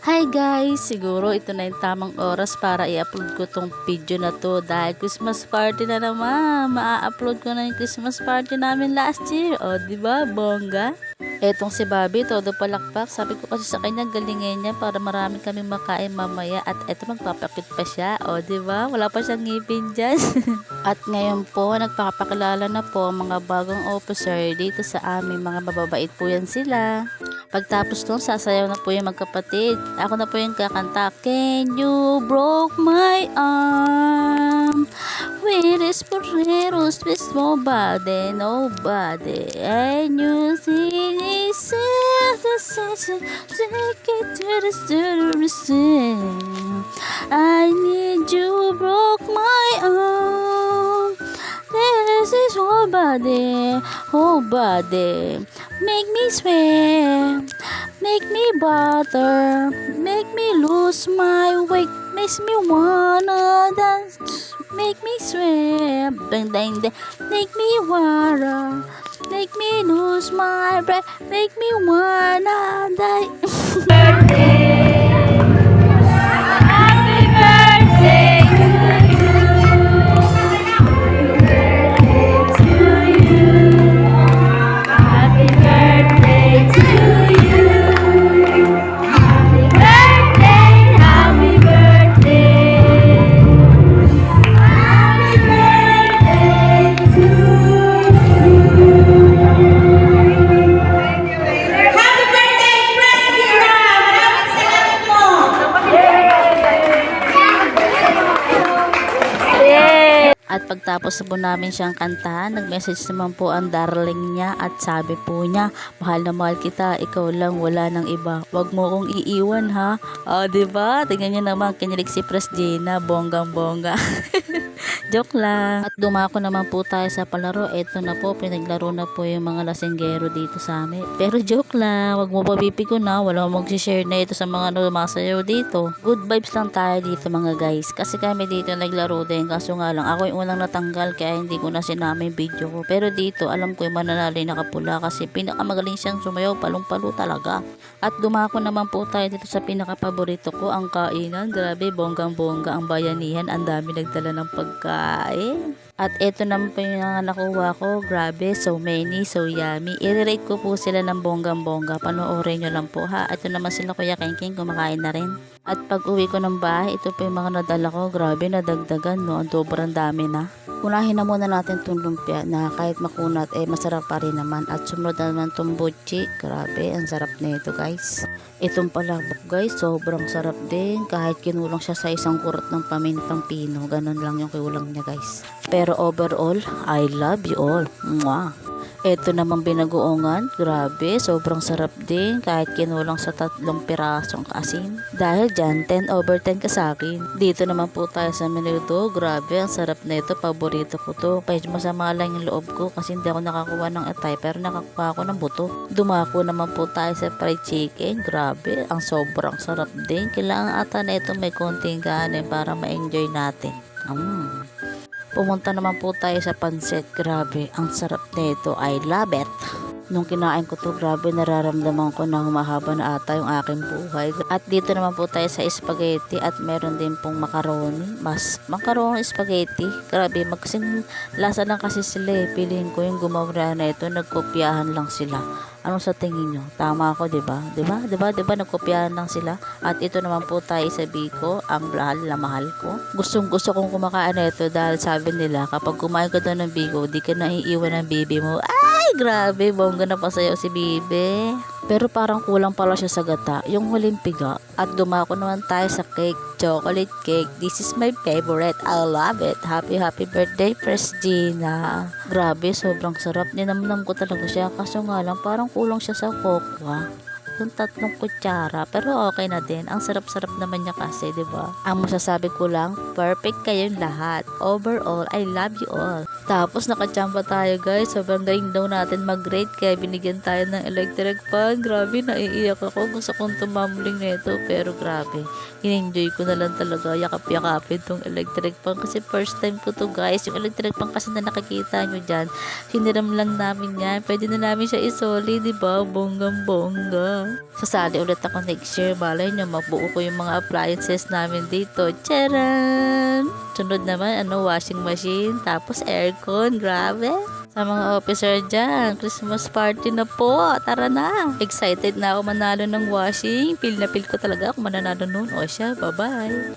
Hi guys! Siguro ito na yung tamang oras para i-upload ko tong video na to dahil Christmas party na naman. Maa-upload ko na yung Christmas party namin last year. O, diba? Bongga? Etong si Bobby, todo palakpak. Sabi ko kasi sa kanya, galingin niya para marami kaming makain mamaya. At eto, magpapakit pa siya. O, diba? Wala pa siyang ngipin dyan. At ngayon po, nagpapakilala na po ang mga bagong officer dito sa amin. Mga mababait po yan sila. Pagtapos nun, sasayaw na po yung magkapatid. Ako na po yung kakanta. Can you broke my arm? With his potatoes, with nobody, nobody. And you see this sensation, take it to the center. I need you broke my arm. This is whole body, whole body. Make me swim, make me butter, make me lose my weight, makes me wanna dance, make me swim, dang dang dang, make me water, make me lose my breath, make me wanna die. Birthday, happy birthday to you. At pagtapos po namin siyang kantahan, nag-message naman po ang darling niya at sabi po niya, mahal na mahal kita, ikaw lang, wala nang iba. Wag mo kong iiwan ha. O, diba? Tingnan niyo naman, kinilig si Pres Gina, bonggang bongga. Joke lang. At dumako naman po tayo sa palaro. Ito na po, pinaglaro na po yung mga lasinggero dito sa amin. Pero joke lang, wag mo pabipiko na, wala mo mag-share na ito sa mga lumasayaw dito. Good vibes lang tayo dito mga guys. Kasi kami dito naglaro din, kaso nga lang, ako yung unang natanggal kaya hindi ko na sinama yung video ko. Pero dito, alam ko yung mananali nakapula kasi pinakamagaling siyang sumayaw, palong-palo talaga. At dumako naman po tayo dito sa pinakapaborito ko, ang kainan. Grabe, bonggang-bongga ang bayanihan. Ang dami nagdala ng pagkain. At ito naman po yung mga nakuha ko. Grabe, so many, so yummy. I-rate ko po sila ng bonggang-bongga. Panoorin nyo lang po ha. Ito naman sila Kuya Kengking, kumakain na rin. At pag uwi ko ng bahay, ito po yung mga nadala ko. Grabe, nadagdagan no. Ang sobrang dami na. Unahin na muna natin itong lumpia na kahit makunat, masarap pa rin naman. At sumunod na naman itong butchi. Grabe, ang sarap na ito guys. Itong palabok guys, sobrang sarap din. Kahit kinulang siya sa isang kurot ng pamintang pino. Ganun lang yung kiulang niya guys. Pero overall, I love you all. Mwah! Ito naman binagoongan, grabe, sobrang sarap din kahit kinulang sa 3 pirasong asin. Dahil dyan, 10/10 ka sa akin. Dito naman po tayo sa menudo, grabe, ang sarap na ito, paborito ko to. Kahit masama lang yung loob ko kasi hindi ako nakakuha ng atay pero nakakuha ako ng buto. Dumako naman po tayo sa fried chicken, grabe, ang sobrang sarap din. Kailangan ata na ito may konting kanin para ma-enjoy natin. Pumunta naman po tayo sa pansit. Grabe, ang sarap nito. I love it. Nung kinain ko to, grabe, nararamdaman ko na humahaba na ata yung aking buhay. At dito naman po tayo sa spaghetti at meron din pong macaroni. Macaroni spaghetti. Grabe, magkasing lasa lang kasi sila eh. Piliin ko yung gumawa na ito, nagkopyahan lang sila. Ano sa tingin nyo? Tama ako, diba? Diba? Nagkopyahan lang sila. At ito naman po tayo sa Biko, ang mahal na mahal ko. Gustong gusto kong kumakain na ito dahil sabi nila, kapag kumain ka doon ng Biko, di ka naiiwan ng baby mo. Ay, grabe, bongga na pasayaw si Bibi. Pero parang kulang pala siya sa gata, yung huling piga. At dumako naman tayo sa cake, chocolate cake. This is my favorite. I love it. Happy birthday, Pres Gina. Grabe, sobrang sarap. Ninamnam ko talaga siya. Kaso nga lang, parang kulang siya sa kokwa. Yung 3 kutsara. Pero okay na din. Ang sarap-sarap naman niya kasi, di ba? Ang masasabi ko lang, perfect kayong lahat. Overall, I love you all. Tapos nakachamba tayo guys. Sobrang galing daw natin mag-rate kaya binigyan tayo ng electric fan. Grabe, naiiyak ako. Gusto kong tumamuling nito pero grabe. In-enjoy ko na lang talaga yakap-yakapin tong electric fan kasi first time ko to guys. Yung electric fan kasi na nakikita nyo dyan, hiniram lang namin yan. Pwede na namin siya isoli, diba? Bonggang-bongga. Sasali ulit ako next year. Balay nyo, mabuo ko yung mga appliances namin dito. Charan! Sunod naman, washing machine, tapos aircon, grabe. Sa mga officer dyan, Christmas party na po, tara na. Excited na ako manalo ng washing, feel na feel ko talaga ako mananalo nun. O siya, bye-bye.